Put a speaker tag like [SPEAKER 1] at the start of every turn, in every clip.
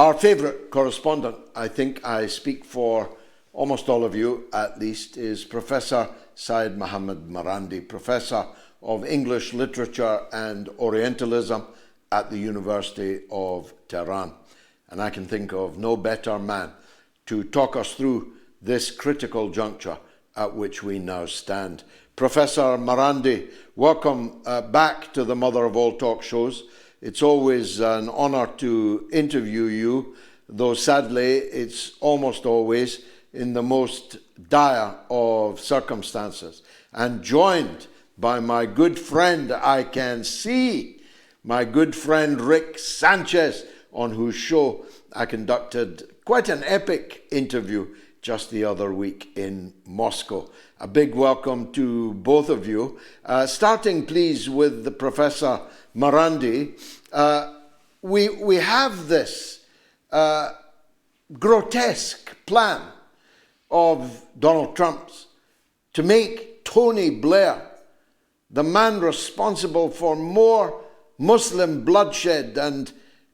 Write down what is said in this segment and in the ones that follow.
[SPEAKER 1] Our favourite correspondent, I think I speak for almost all of you at least, is Professor Seyed Marandi, Professor of English Literature and Orientalism at the University of Tehran. And I can think of no better man to talk us through this critical juncture at which we now stand. Professor Marandi, welcome back to the mother of all talk shows. It's always an honour to interview you, though sadly it's almost always in the most dire of circumstances. And joined by my good friend, I can see, my good friend Rick Sanchez, on whose show I conducted quite an epic interview just the other week in Moscow. A big welcome to both of you. Starting please with the Professor Marandi. We have this grotesque plan of Donald Trump's to make Tony Blair the man responsible for more Muslim bloodshed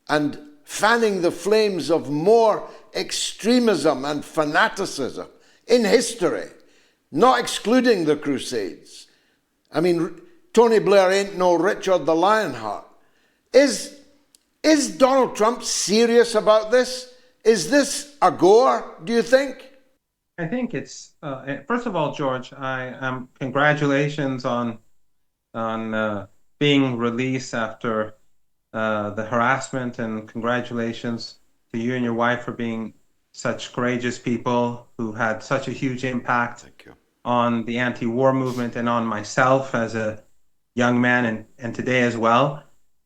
[SPEAKER 1] and fanning the flames of more extremism and fanaticism in history, not excluding the Crusades. I mean, Tony Blair ain't no Richard the Lionheart. Is Donald Trump serious about this? Is this a goer, do you think?
[SPEAKER 2] I think it's, first of all, George, congratulations on being released after the harassment, and congratulations to you and your wife for being such courageous people who had such a huge impact on the anti-war movement and on myself as a young man and today as well.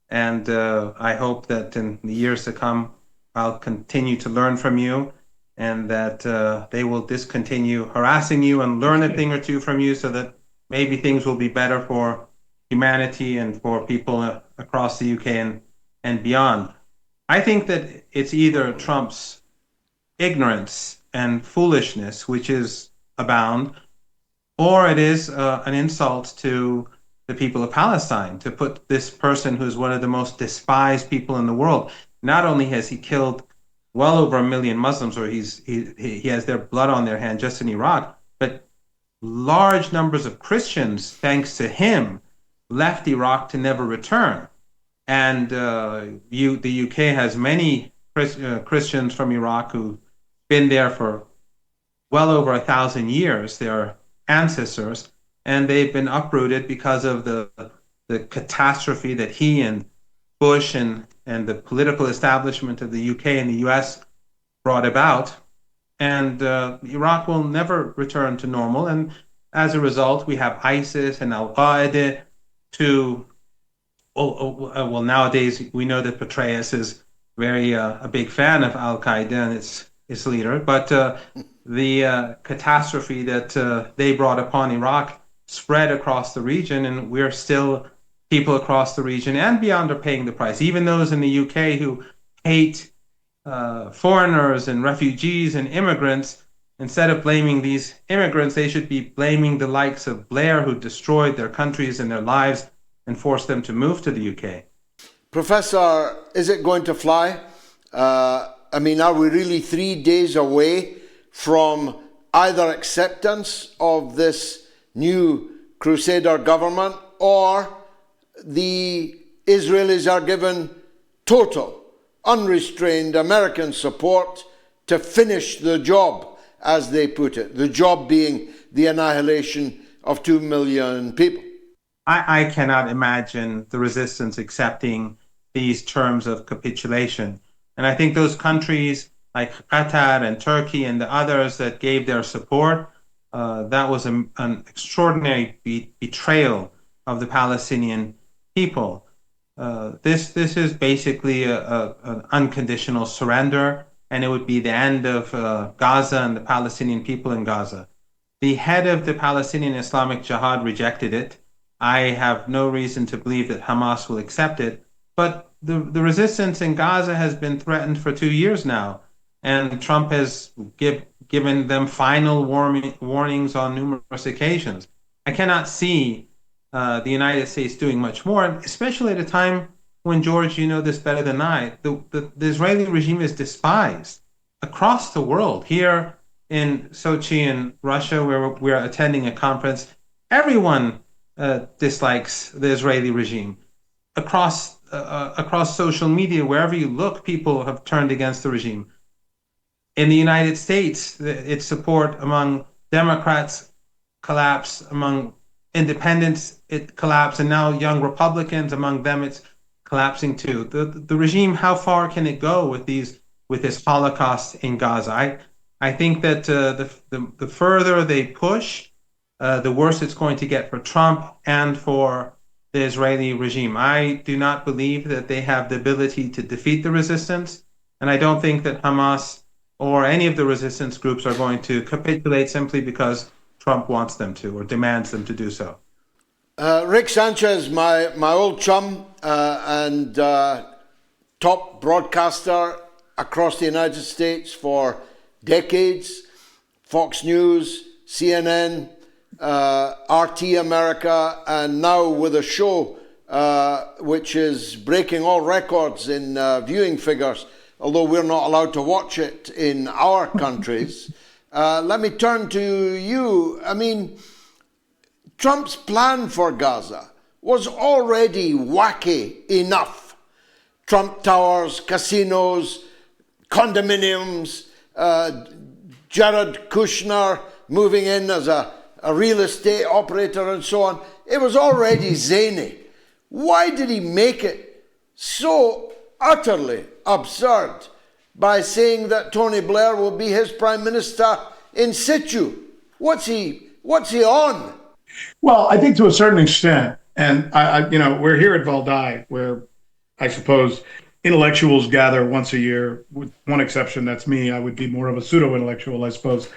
[SPEAKER 2] And I hope that in the years to come, I'll continue to learn from you, and that they will discontinue harassing you and learn a thing or two from you, so that maybe things will be better for humanity and for people across the UK and beyond. I think that it's either Trump's ignorance and foolishness, which is abound, or it is an insult to the people of Palestine, to put this person who's one of the most despised people in the world. Not only has he killed well over 1 million Muslims, or he has their blood on their hand just in Iraq, but large numbers of Christians, thanks to him, left Iraq to never return. And the UK has many Christians from Iraq who've been there for well over 1,000 years, their ancestors, and they've been uprooted because of the catastrophe that he and Bush and the political establishment of the UK and the US brought about. And Iraq will never return to normal. And as a result, we have ISIS and Al-Qaeda well, nowadays we know that Petraeus is very a big fan of Al-Qaeda and its leader. But the catastrophe that they brought upon Iraq spread across the region, and we're still, people across the region and beyond, are paying the price. Even those in the UK who hate foreigners and refugees and immigrants, instead of blaming these immigrants, they should be blaming the likes of Blair, who destroyed their countries and their lives and forced them to move to the UK.
[SPEAKER 1] Professor, is it going to fly? I mean, are we really 3 days away from either acceptance of this new Crusader government, or the Israelis are given total, unrestrained American support to finish the job, as they put it, the job being the annihilation of 2 million people?
[SPEAKER 2] I cannot imagine the resistance accepting these terms of capitulation. And I think those countries like Qatar and Turkey and the others that gave their support, that was an extraordinary betrayal of the Palestinian people. This is basically an unconditional surrender, and it would be the end of Gaza and the Palestinian people in Gaza. The head of the Palestinian Islamic Jihad rejected it. I have no reason to believe that Hamas will accept it, but the resistance in Gaza has been threatened for 2 years now, and Trump has given them final warnings on numerous occasions. I cannot see the United States doing much more, especially at a time when, George, you know this better than I, the Israeli regime is despised across the world. Here in Sochi in Russia, where we're attending a conference, everyone dislikes the Israeli regime. Across social media, wherever you look, people have turned against the regime. In the United States, its support among Democrats collapsed, among independents it collapsed, and now young Republicans, among them it's collapsing too. The regime, how far can it go with this Holocaust in Gaza? I think that the further they push, the worse it's going to get for Trump and for the Israeli regime. I do not believe that they have the ability to defeat the resistance, and I don't think that Hamas or any of the resistance groups are going to capitulate simply because Trump wants them to or demands them to do so.
[SPEAKER 1] Rick Sanchez, my old chum and top broadcaster across the United States for decades, Fox News, CNN, RT America, and now with a show which is breaking all records in viewing figures, although we're not allowed to watch it in our countries. Let me turn to you. I mean, Trump's plan for Gaza was already wacky enough. Trump Towers, casinos, condominiums, Jared Kushner moving in as a real estate operator and so on. It was already zany. Why did he make it so utterly absurd by saying that Tony Blair will be his prime minister in situ? What's he on?
[SPEAKER 3] Well, I think to a certain extent, and we're here at Valdai, where I suppose intellectuals gather once a year, with one exception, that's me. I would be more of a pseudo-intellectual, I suppose.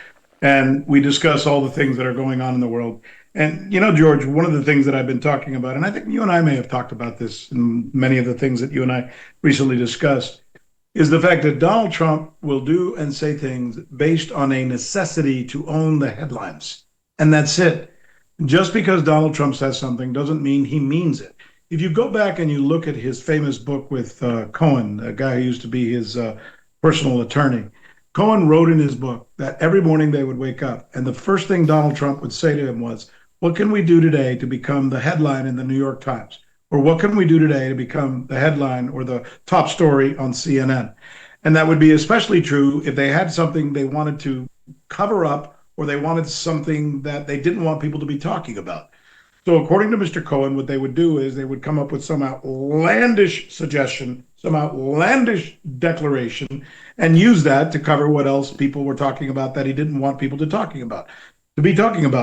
[SPEAKER 3] And we discuss all the things that are going on in the world. And, George, one of the things that I've been talking about, and I think you and I may have talked about this in many of the things that you and I recently discussed, is the fact that Donald Trump will do and say things based on a necessity to own the headlines. And that's it. Just because Donald Trump says something doesn't mean he means it. If you go back and you look at his famous book with Cohen, a guy who used to be his personal attorney, Cohen wrote in his book that every morning they would wake up and the first thing Donald Trump would say to him was, what can we do today to become the headline in the New York Times? Or what can we do today to become the headline or the top story on CNN? And that would be especially true if they had something they wanted to cover up or they wanted something that they didn't want people to be talking about. So according to Mr. Cohen, what they would do is they would come up with some outlandish suggestion, some outlandish declaration, and use that to cover what else people were talking about that he didn't want people to be talking about.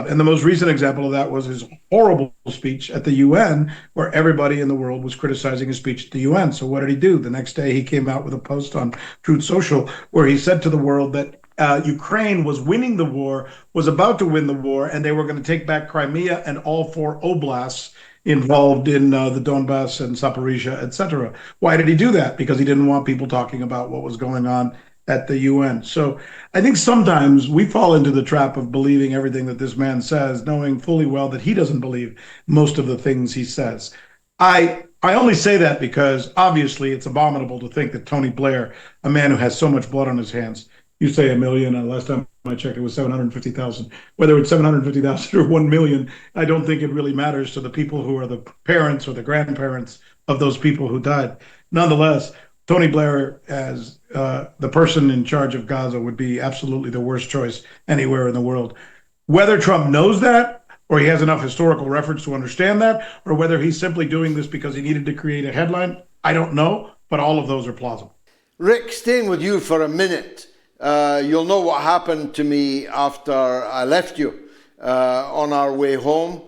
[SPEAKER 3] And the most recent example of that was his horrible speech at the UN, where everybody in the world was criticizing his speech at the UN. So what did he do? The next day he came out with a post on Truth Social where he said to the world that Ukraine was winning the war, was about to win the war, and they were going to take back Crimea and all 4 oblasts involved in the Donbass and Zaporizhia, etc. Why did he do that? Because he didn't want people talking about what was going on at the UN. So I think sometimes we fall into the trap of believing everything that this man says, knowing fully well that he doesn't believe most of the things he says. I only say that because obviously it's abominable to think that Tony Blair, a man who has so much blood on his hands, you say 1 million, and last time I checked, it was 750,000. Whether it's 750,000 or 1 million, I don't think it really matters to the people who are the parents or the grandparents of those people who died. Nonetheless, Tony Blair, as the person in charge of Gaza, would be absolutely the worst choice anywhere in the world. Whether Trump knows that, or he has enough historical reference to understand that, or whether he's simply doing this because he needed to create a headline, I don't know, but all of those are plausible.
[SPEAKER 1] Rick, staying with you for a minute. You'll know what happened to me after I left you on our way home,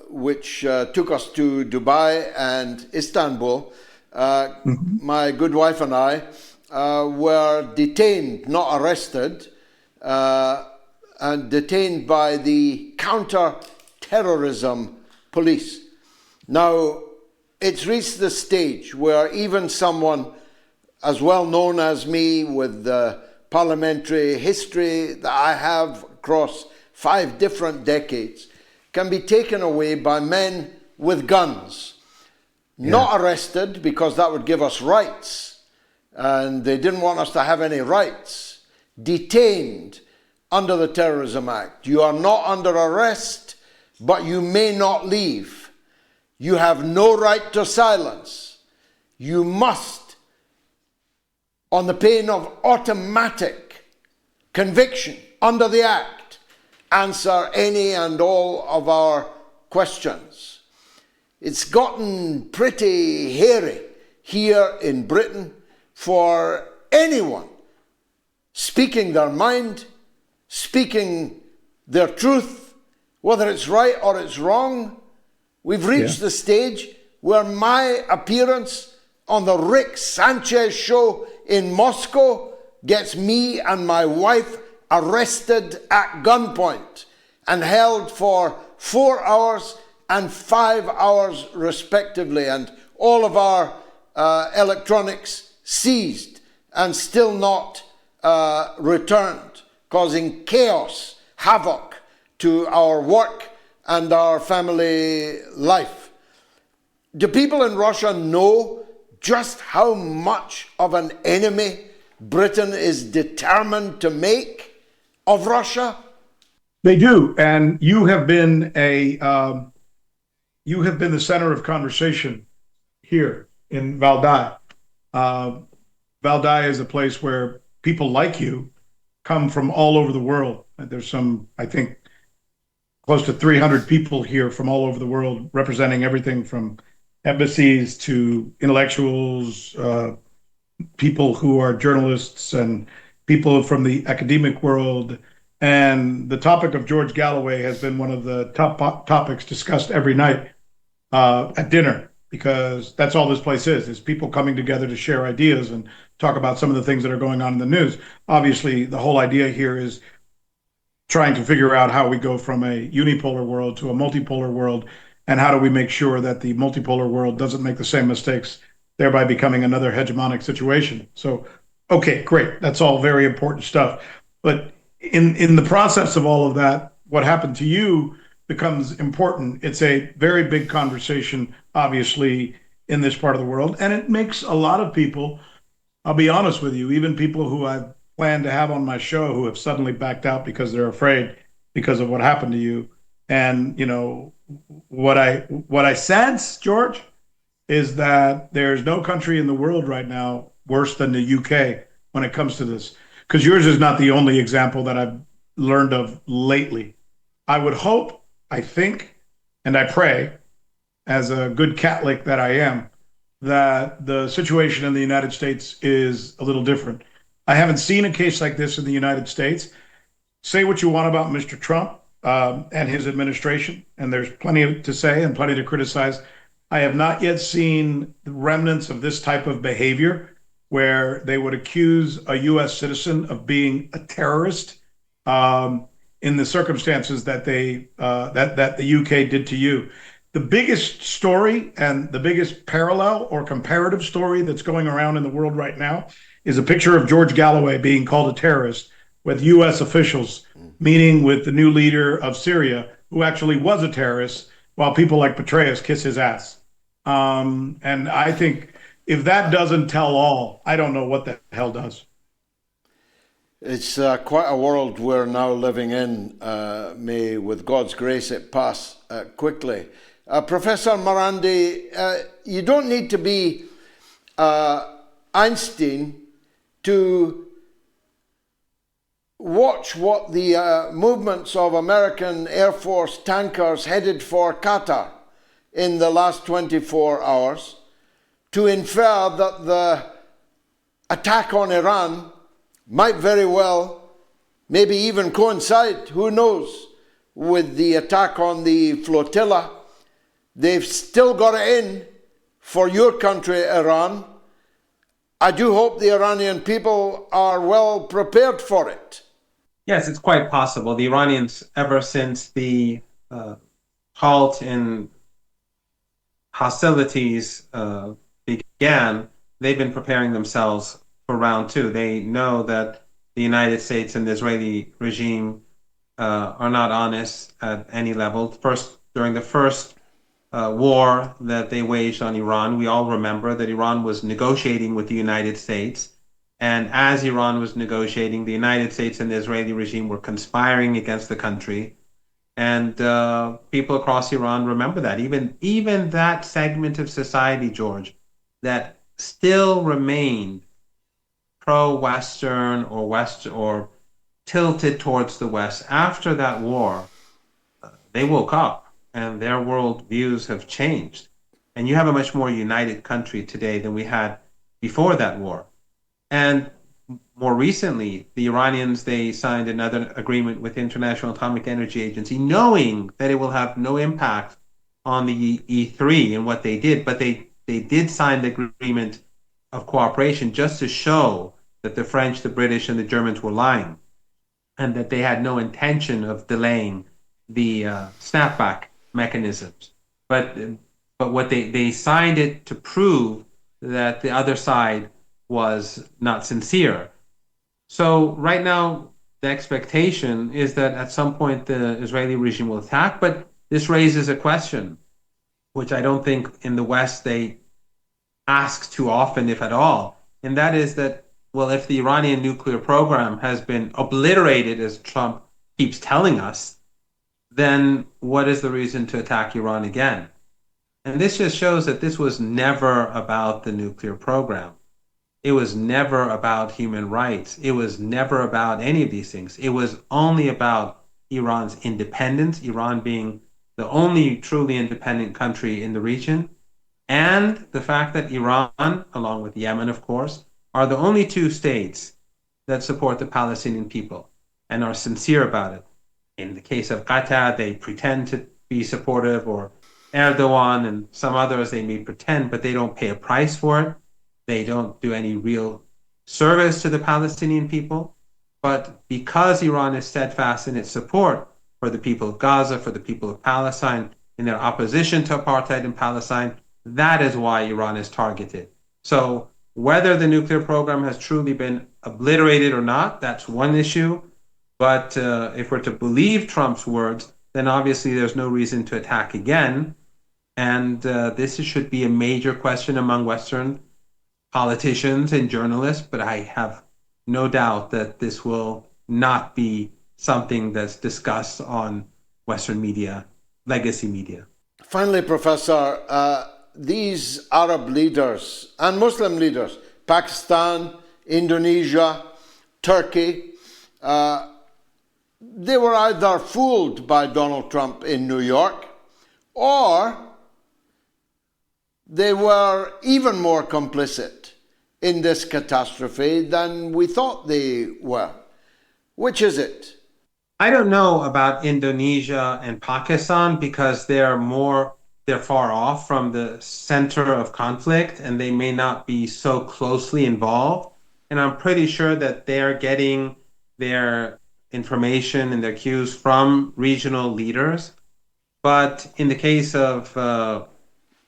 [SPEAKER 1] which took us to Dubai and Istanbul. My good wife and I were detained, not arrested, and detained by the counter-terrorism police. Now, it's reached the stage where even someone as well known as me, with the parliamentary history that I have across 5 different decades, can be taken away by men with guns. not arrested because that would give us rights, and they didn't want us to have any rights, detained under the Terrorism Act. You are not under arrest, but you may not leave. You have no right to silence. You must, on the pain of automatic conviction under the Act, answer any and all of our questions. It's gotten pretty hairy here in Britain for anyone speaking their mind, speaking their truth, whether it's right or it's wrong. We've reached the stage where my appearance on the Rick Sanchez show in Moscow gets me and my wife arrested at gunpoint and held for 4 hours and 5 hours respectively, and all of our electronics seized and still not returned, causing chaos, havoc to our work and our family life. Do people in Russia know just how much of an enemy Britain is determined to make of Russia?
[SPEAKER 3] They do, and you have been the center of conversation here in Valdai. Valdai is a place where people like you come from all over the world. There's some, I think, close to 300 people here from all over the world, representing everything from embassies to intellectuals, people who are journalists, and people from the academic world. And the topic of George Galloway has been one of the top topics discussed every night at dinner, because that's all this place is people coming together to share ideas and talk about some of the things that are going on in the news. Obviously, the whole idea here is trying to figure out how we go from a unipolar world to a multipolar world, and how do we make sure that the multipolar world doesn't make the same mistakes, thereby becoming another hegemonic situation. So, okay, great. That's all very important stuff. But in the process of all of that, what happened to you becomes important. It's a very big conversation, obviously, in this part of the world. And it makes a lot of people, I'll be honest with you, even people who I've planned to have on my show who have suddenly backed out because they're afraid because of what happened to you. And, you know, what I sense, George, is that there's no country in the world right now worse than the UK when it comes to this. Because yours is not the only example that I've learned of lately. I would hope, I think, and I pray, as a good Catholic that I am, that the situation in the United States is a little different. I haven't seen a case like this in the United States. Say what you want about Mr. Trump and his administration, and there's plenty to say and plenty to criticize. I have not yet seen the remnants of this type of behavior where they would accuse a U.S. citizen of being a terrorist in the circumstances that that the UK did to you. The biggest story and the biggest parallel or comparative story that's going around in the world right now is a picture of George Galloway being called a terrorist with U.S. officials meeting with the new leader of Syria, who actually was a terrorist, while people like Petraeus kiss his ass. And I think if that doesn't tell all, I don't know what the hell does.
[SPEAKER 1] It's quite a world we're now living in. May, with God's grace, it pass quickly. Professor Marandi, you don't need to be Einstein to watch what the movements of American Air Force tankers headed for Qatar in the last 24 hours to infer that the attack on Iran might very well, maybe even coincide, who knows, with the attack on the flotilla. They've still got it in for your country, Iran. I do hope the Iranian people are well prepared for it.
[SPEAKER 2] Yes, it's quite possible. The Iranians, ever since the halt in hostilities began, they've been preparing themselves for round two. They know that the United States and the Israeli regime are not honest at any level. During the first war that they waged on Iran. We all remember that Iran was negotiating with the United States. And as Iran was negotiating, the United States and the Israeli regime were conspiring against the country. And people across Iran remember that. Even that segment of society, George, that still remained pro-Western or West or tilted towards the West after that war, they woke up and their world views have changed. And you have a much more united country today than we had before that war. And more recently, the Iranians, they signed another agreement with the International Atomic Energy Agency, knowing that it will have no impact on the E3 and what they did, but they did sign the agreement of cooperation just to show that the French, the British, and the Germans were lying, and that they had no intention of delaying the snapback mechanisms. But what they signed it to prove that the other side was not sincere. So right now, the expectation is that at some point the Israeli regime will attack, but this raises a question, which I don't think in the West they ask too often, if at all, and that is that, well, if the Iranian nuclear program has been obliterated, as Trump keeps telling us, then what is the reason to attack Iran again? And this just shows that this was never about the nuclear program. It was never about human rights. It was never about any of these things. It was only about Iran's independence, Iran being the only truly independent country in the region, and the fact that Iran, along with Yemen, of course, are the only two states that support the Palestinian people and are sincere about it. In the case of Qatar, they pretend to be supportive, or Erdogan and some others, they may pretend, but they don't pay a price for it. They don't do any real service to the Palestinian people. But because Iran is steadfast in its support for the people of Gaza, for the people of Palestine, in their opposition to apartheid in Palestine, that is why Iran is targeted. So whether the nuclear program has truly been obliterated or not, that's one issue. But if we're to believe Trump's words, then obviously there's no reason to attack again. And this should be a major question among Western politicians and journalists, but I have no doubt that this will not be something that's discussed on Western media, legacy media.
[SPEAKER 1] Finally, Professor, these Arab leaders and Muslim leaders, Pakistan, Indonesia, Turkey, they were either fooled by Donald Trump in New York, or they were even more complicit in this catastrophe than we thought they were. Which is it?
[SPEAKER 2] I don't know about Indonesia and Pakistan because they're far off from the center of conflict and they may not be so closely involved. And I'm pretty sure that they're getting their information and their cues from regional leaders. But in the case of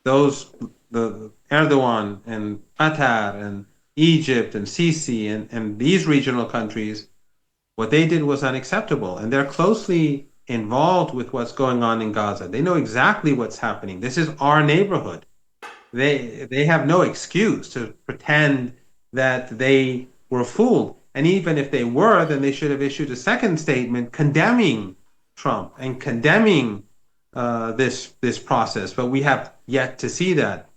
[SPEAKER 2] the Erdogan and Qatar and Egypt and Sisi and these regional countries, what they did was unacceptable. And they're closely involved with what's going on in Gaza. They know exactly what's happening. This is our neighborhood. They have no excuse to pretend that they were fooled. And even if they were, then they should have issued a second statement condemning Trump and condemning this process. But we have yet to see that,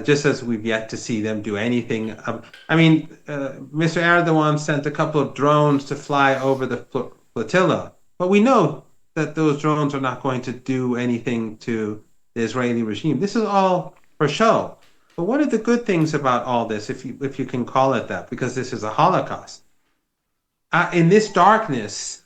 [SPEAKER 2] just as we've yet to see them do anything. Mr. Erdogan sent a couple of drones to fly over the flotilla, but we know that those drones are not going to do anything to the Israeli regime. This is all for show. But what are the good things about all this, if you can call it that, because this is a Holocaust? In this darkness,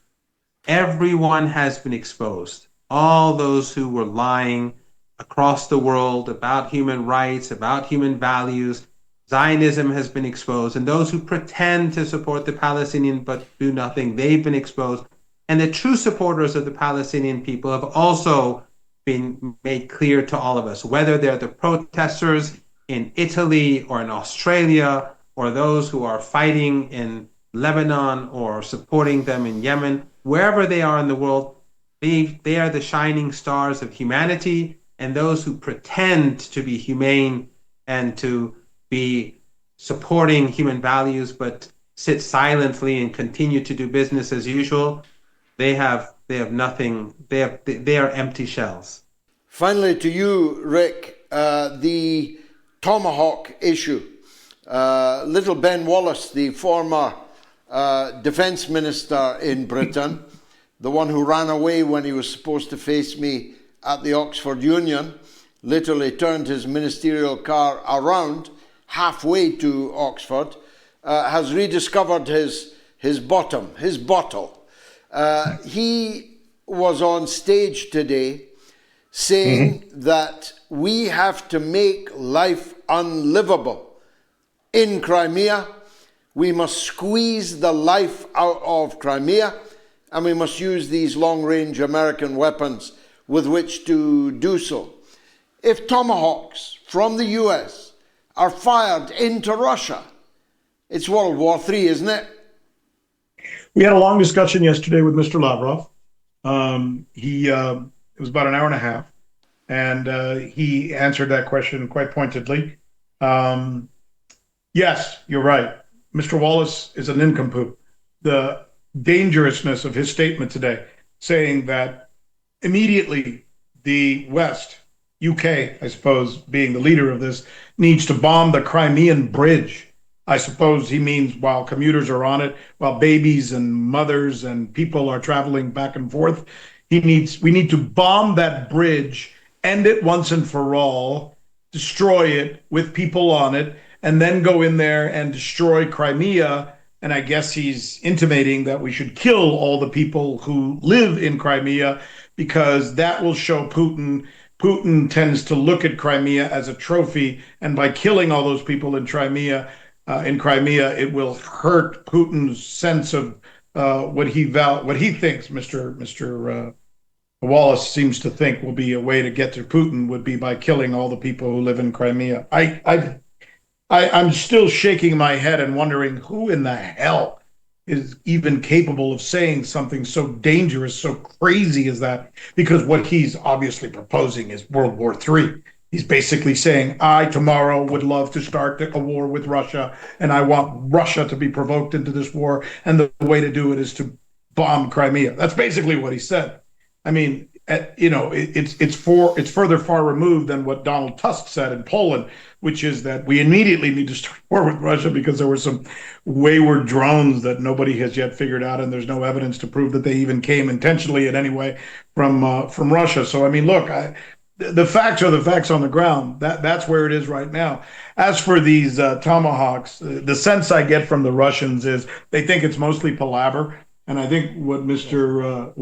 [SPEAKER 2] everyone has been exposed. All those who were lying across the world about human rights, about human values, Zionism has been exposed. And those who pretend to support the Palestinian but do nothing, they've been exposed. And the true supporters of the Palestinian people have also been made clear to all of us, whether they're the protesters in Italy or in Australia, or those who are fighting in Lebanon or supporting them in Yemen, wherever they are in the world, they are the shining stars of humanity, and those who pretend to be humane and to be supporting human values but sit silently and continue to do business as usual, they have nothing. They are empty shells.
[SPEAKER 1] Finally, to you, Rick, the Tomahawk issue. Little Ben Wallace, the former defence minister in Britain, the one who ran away when he was supposed to face me at the Oxford Union, literally turned his ministerial car around halfway to Oxford, has rediscovered his bottle. He was on stage today saying that we have to make life unlivable in Crimea. We must squeeze the life out of Crimea, and we must use these long-range American weapons with which to do so. If tomahawks from the US are fired into Russia, it's World War III, isn't it?
[SPEAKER 3] We had a long discussion yesterday with Mr. Lavrov. It was about an hour and a half, and he answered that question quite pointedly. Yes, you're right. Mr. Wallace is a nincompoop. The dangerousness of his statement today, saying that immediately the West, UK, I suppose, being the leader of this, needs to bomb the Crimean bridge. I suppose he means while commuters are on it, while babies and mothers and people are traveling back and forth, we need to bomb that bridge, end it once and for all, destroy it with people on it, and then go in there and destroy Crimea. And I guess he's intimating that we should kill all the people who live in Crimea, because that will show Putin. Putin tends to look at Crimea as a trophy, and by killing all those people in Crimea, it will hurt Putin's sense of what he thinks. Mr. Wallace seems to think will be a way to get to Putin would be by killing all the people who live in Crimea. I'm still shaking my head and wondering who in the hell is even capable of saying something so dangerous, so crazy as that, because what he's obviously proposing is World War III. He's basically saying, I tomorrow would love to start a war with Russia, and I want Russia to be provoked into this war, and the way to do it is to bomb Crimea. That's basically what he said. I mean, it's further far removed than what Donald Tusk said in Poland, which is that we immediately need to start war with Russia because there were some wayward drones that nobody has yet figured out, and there's no evidence to prove that they even came intentionally in any way from Russia. So I mean, look, the facts are the facts on the ground. That's where it is right now. As for these tomahawks, the sense I get from the Russians is they think it's mostly palaver. And I think what Mr.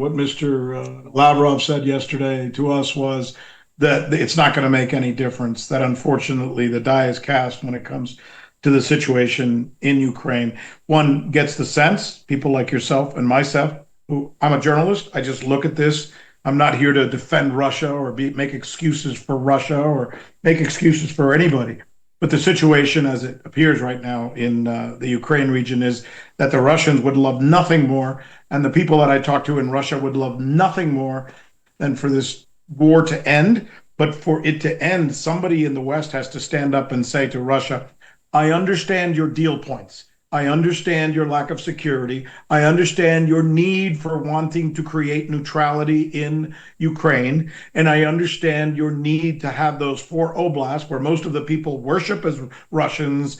[SPEAKER 3] Lavrov said yesterday to us was that it's not going to make any difference, that unfortunately the die is cast when it comes to the situation in Ukraine. One gets the sense, people like yourself and myself, who I'm a journalist, I just look at this. I'm not here to defend Russia or make excuses for Russia or make excuses for anybody. But the situation as it appears right now in the Ukraine region is that the Russians would love nothing more, and the people that I talk to in Russia would love nothing more than for this war to end. But for it to end, somebody in the West has to stand up and say to Russia, I understand your deal points. I understand your lack of security. I understand your need for wanting to create neutrality in Ukraine. And I understand your need to have those 4 oblasts where most of the people worship as Russians,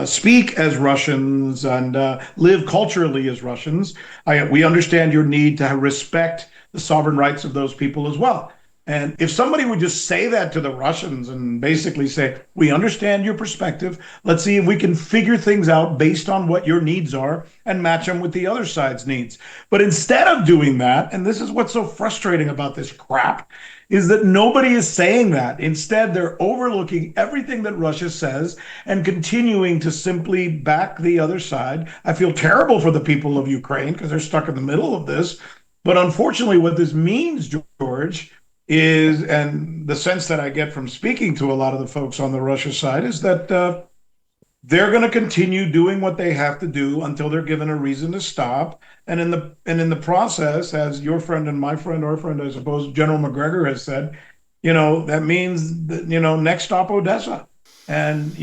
[SPEAKER 3] speak as Russians, and live culturally as Russians. We understand your need to respect the sovereign rights of those people as well. And if somebody would just say that to the Russians and basically say, we understand your perspective, let's see if we can figure things out based on what your needs are and match them with the other side's needs. But instead of doing that, and this is what's so frustrating about this crap, is that nobody is saying that. Instead, they're overlooking everything that Russia says and continuing to simply back the other side. I feel terrible for the people of Ukraine because they're stuck in the middle of this. But unfortunately, what this means, George, is, and the sense that I get from speaking to a lot of the folks on the Russia side, is that they're going to continue doing what they have to do until they're given a reason to stop. And in the process, as your friend and my friend, our friend, I suppose, General McGregor has said, that means that, next stop Odessa. And,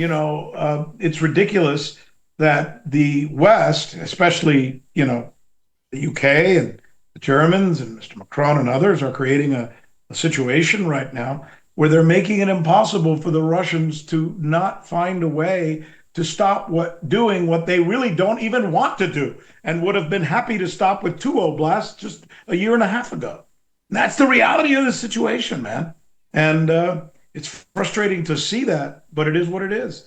[SPEAKER 3] it's ridiculous that the West, especially, the UK and the Germans and Mr. Macron and others are creating a situation right now where they're making it impossible for the Russians to not find a way to stop doing what they really don't even want to do and would have been happy to stop with two oblasts just a year and a half ago. And that's the reality of the situation, man. And it's frustrating to see that, but it is what it is.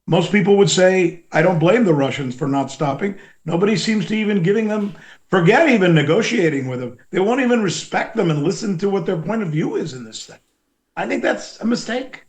[SPEAKER 3] Most people would say, I don't blame the Russians for not stopping. Nobody seems to even forget even negotiating with them. They won't even respect them and listen to what their point of view is in this thing. I think that's a mistake.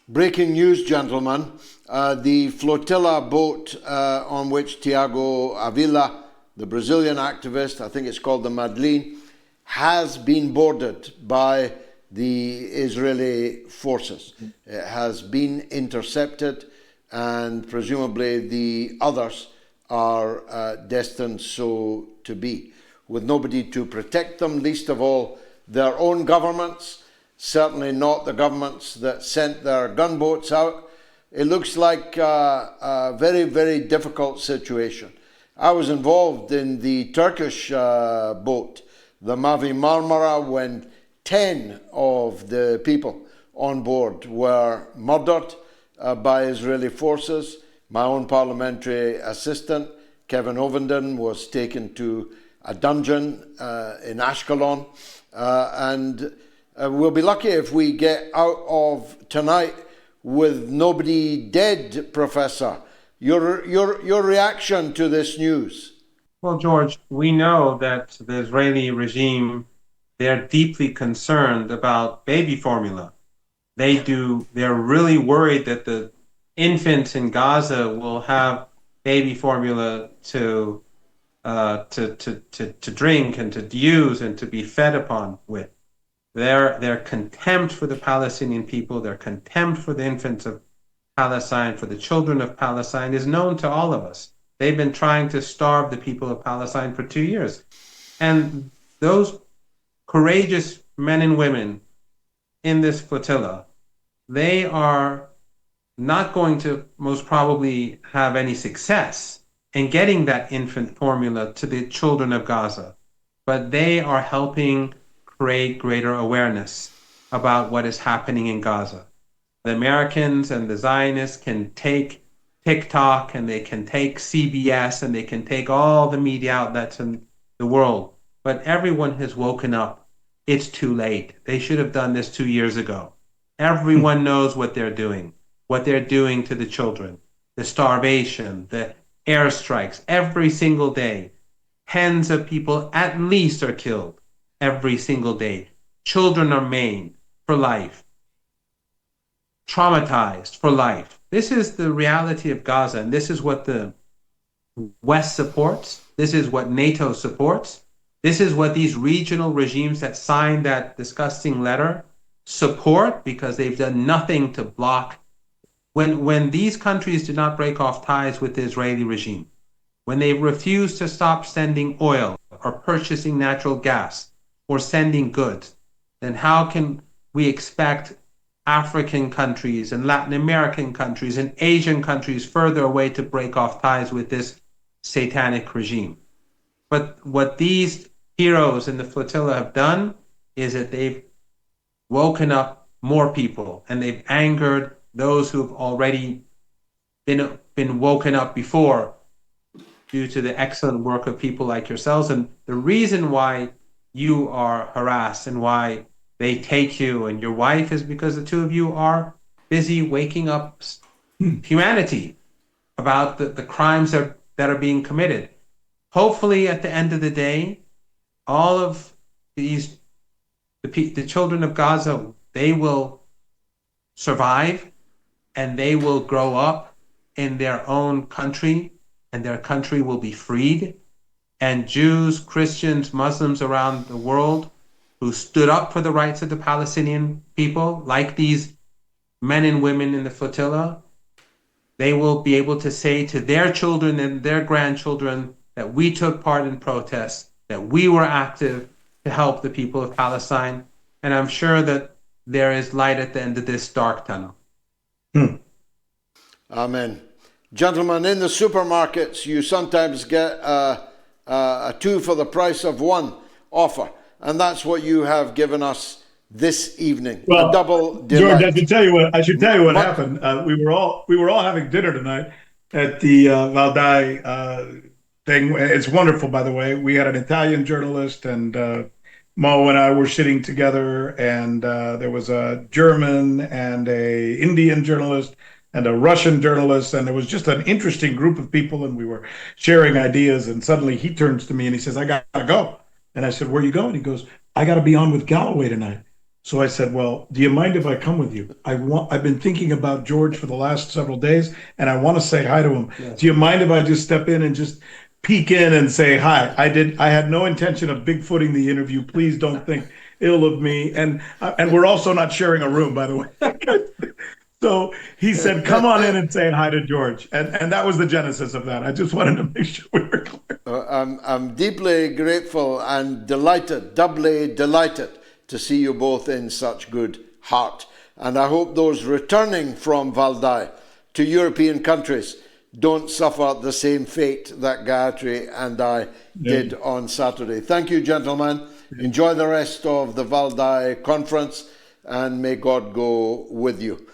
[SPEAKER 1] Breaking news, gentlemen. The flotilla boat on which Tiago Avila, the Brazilian activist, I think it's called the Madeleine, has been boarded by the Israeli forces. It has been intercepted, and presumably the others are destined so to be, with nobody to protect them, least of all their own governments, certainly not the governments that sent their gunboats out. It looks like a very, very difficult situation. I was involved in the Turkish boat, the Mavi Marmara, when 10 of the people on board were murdered by Israeli forces. My own parliamentary assistant, Kevin Ovenden, was taken to a dungeon in Ashkelon. And we'll be lucky if we get out of tonight with nobody dead, Professor. Your reaction to this news?
[SPEAKER 2] Well, George, we know that the Israeli regime, they're deeply concerned about baby formula. They're really worried that the infants in Gaza will have baby formula to drink and to use and to be fed upon with. Their contempt for the Palestinian people, their contempt for the infants of Palestine, for the children of Palestine, is known to all of us. They've been trying to starve the people of Palestine for 2 years. And those courageous men and women in this flotilla, they are not going to most probably have any success in getting that infant formula to the children of Gaza, but they are helping create greater awareness about what is happening in Gaza. The Americans and the Zionists can take TikTok and they can take CBS and they can take all the media outlets in the world, but everyone has woken up. It's too late. They should have done this 2 years ago. Everyone knows what they're doing to the children, the starvation, the airstrikes every single day. Tens of people at least are killed every single day. Children are maimed for life, traumatized for life. This is the reality of Gaza, and this is what the West supports. This is what NATO supports. This is what these regional regimes that signed that disgusting letter support, because they've done nothing to block. When these countries did not break off ties with the Israeli regime, when they refused to stop sending oil or purchasing natural gas or sending goods, then how can we expect African countries and Latin American countries and Asian countries further away to break off ties with this satanic regime? But what these heroes in the flotilla have done is that they've woken up more people, and they've angered those who've already been woken up before due to the excellent work of people like yourselves. And the reason why you are harassed and why they take you and your wife is because the two of you are busy waking up humanity about the crimes that are being committed. Hopefully, at the end of the day, all of these, the children of Gaza, they will survive and they will grow up in their own country, and their country will be freed. And Jews, Christians, Muslims around the world who stood up for the rights of the Palestinian people, like these men and women in the flotilla, they will be able to say to their children and their grandchildren that we took part in protests, that we were active to help the people of Palestine. And I'm sure that there is light at the end of this dark tunnel.
[SPEAKER 1] Amen. Gentlemen, in the supermarkets, you sometimes get a two for the price of one offer. And that's what you have given us this evening.
[SPEAKER 3] Well,
[SPEAKER 1] a double delight.
[SPEAKER 3] George, I should tell you what happened. We were all having dinner tonight at the Valdai thing. It's wonderful, by the way. We had an Italian journalist, and Mo and I were sitting together, and there was a German and a Indian journalist and a Russian journalist, and it was just an interesting group of people, and we were sharing ideas, and suddenly he turns to me and he says, "I gotta go." And I said, "Where are you going?" He goes, "I gotta be on with Galloway tonight." So I said, "Well, do you mind if I come with you? I've been thinking about George for the last several days, and I want to say hi to him. Yes. Do you mind if I just step in and just peek in and say hi? I had no intention of bigfooting the interview. Please don't think ill of me. And we're also not sharing a room, by the way." So he said, "Come on in and say hi to George." And that was the genesis of that. I just wanted to make sure we were clear.
[SPEAKER 1] I'm deeply grateful and delighted, doubly delighted to see you both in such good heart. And I hope those returning from Valdai to European countries don't suffer the same fate that Gayatri and I did on Saturday. Thank you, gentlemen. Enjoy the rest of the Valdai conference, and may God go with you.